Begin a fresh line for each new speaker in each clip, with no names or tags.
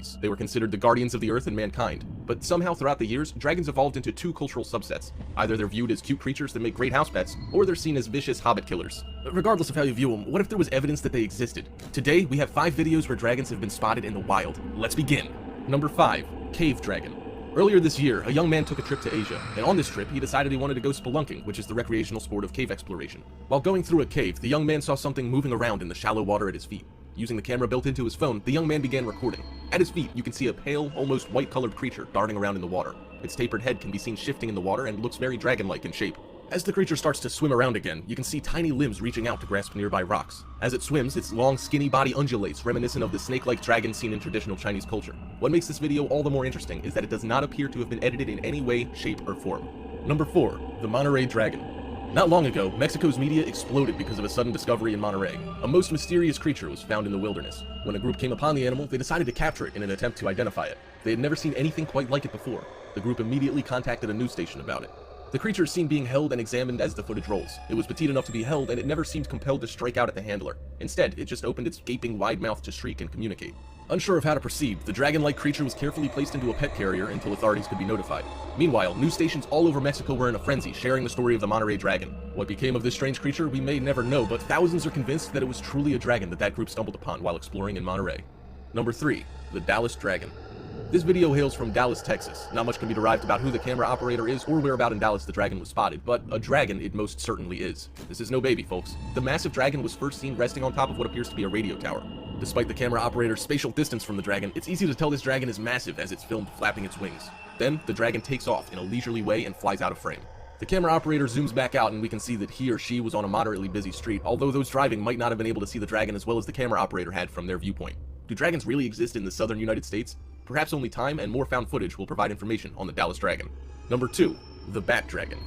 dragons. They were considered the guardians of the earth and mankind. But somehow throughout the years, dragons evolved into two cultural subsets. Either they're viewed as cute creatures that make great house pets, or they're seen as vicious hobbit killers. Regardless of how you view them, what if there was evidence that they existed? Today, we have 5 videos where dragons have been spotted in the wild. Let's begin. Number 5. Cave Dragon. Earlier this year, a young man took a trip to Asia, and on this trip, he decided he wanted to go spelunking, which is the recreational sport of cave exploration. While going through a cave, the young man saw something moving around in the shallow water at his feet. Using the camera built into his phone, the young man began recording. At his feet, you can see a pale, almost white-colored creature darting around in the water. Its tapered head can be seen shifting in the water and looks very dragon-like in shape. As the creature starts to swim around again, you can see tiny limbs reaching out to grasp nearby rocks. As it swims, its long, skinny body undulates, reminiscent of the snake-like dragon seen in traditional Chinese culture. What makes this video all the more interesting is that it does not appear to have been edited in any way, shape, or form. Number 4. The Monterey Dragon. Not long ago, Mexico's media exploded because of a sudden discovery in Monterey. A most mysterious creature was found in the wilderness. When a group came upon the animal, they decided to capture it in an attempt to identify it. They had never seen anything quite like it before. The group immediately contacted a news station about it. The creature is seen being held and examined as the footage rolls. It was petite enough to be held, and it never seemed compelled to strike out at the handler. Instead, it just opened its gaping wide mouth to shriek and communicate. Unsure of how to proceed, the dragon-like creature was carefully placed into a pet carrier until authorities could be notified. Meanwhile, news stations all over Mexico were in a frenzy, sharing the story of the Monterey Dragon. What became of this strange creature, we may never know, but thousands are convinced that it was truly a dragon that group stumbled upon while exploring in Monterey. Number 3. The Dallas Dragon. This video hails from Dallas, Texas. Not much can be derived about who the camera operator is or whereabout in Dallas the dragon was spotted, but a dragon it most certainly is. This is no baby, folks. The massive dragon was first seen resting on top of what appears to be a radio tower. Despite the camera operator's spatial distance from the dragon, it's easy to tell this dragon is massive as it's filmed flapping its wings. Then, the dragon takes off in a leisurely way and flies out of frame. The camera operator zooms back out and we can see that he or she was on a moderately busy street, although those driving might not have been able to see the dragon as well as the camera operator had from their viewpoint. Do dragons really exist in the southern United States? Perhaps only time and more found footage will provide information on the Dallas Dragon. Number 2. The Bat Dragon.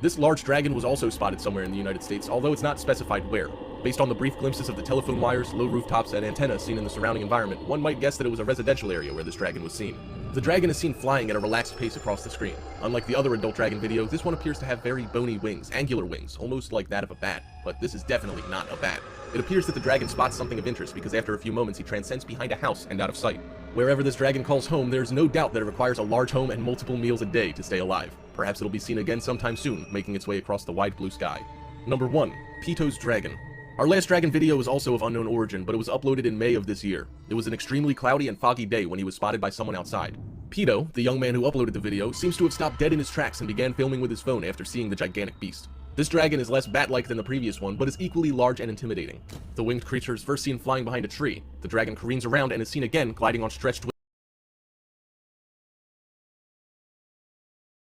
This large dragon was also spotted somewhere in the United States, although it's not specified where. Based on the brief glimpses of the telephone wires, low rooftops, and antennas seen in the surrounding environment, one might guess that it was a residential area where this dragon was seen. The dragon is seen flying at a relaxed pace across the screen. Unlike the other adult dragon video, this one appears to have very bony wings, angular wings, almost like that of a bat. But this is definitely not a bat. It appears that the dragon spots something of interest because after a few moments he transcends behind a house and out of sight. Wherever this dragon calls home, there's no doubt that it requires a large home and multiple meals a day to stay alive. Perhaps it'll be seen again sometime soon, making its way across the wide blue sky. Number 1. Pito's Dragon. Our last dragon video was also of unknown origin, but it was uploaded in May of this year. It was an extremely cloudy and foggy day when he was spotted by someone outside. Pito, the young man who uploaded the video, seems to have stopped dead in his tracks and began filming with his phone after seeing the gigantic beast. This dragon is less bat-like than the previous one, but is equally large and intimidating. The winged creature is first seen flying behind a tree. The dragon careens around and is seen again gliding on stretched wings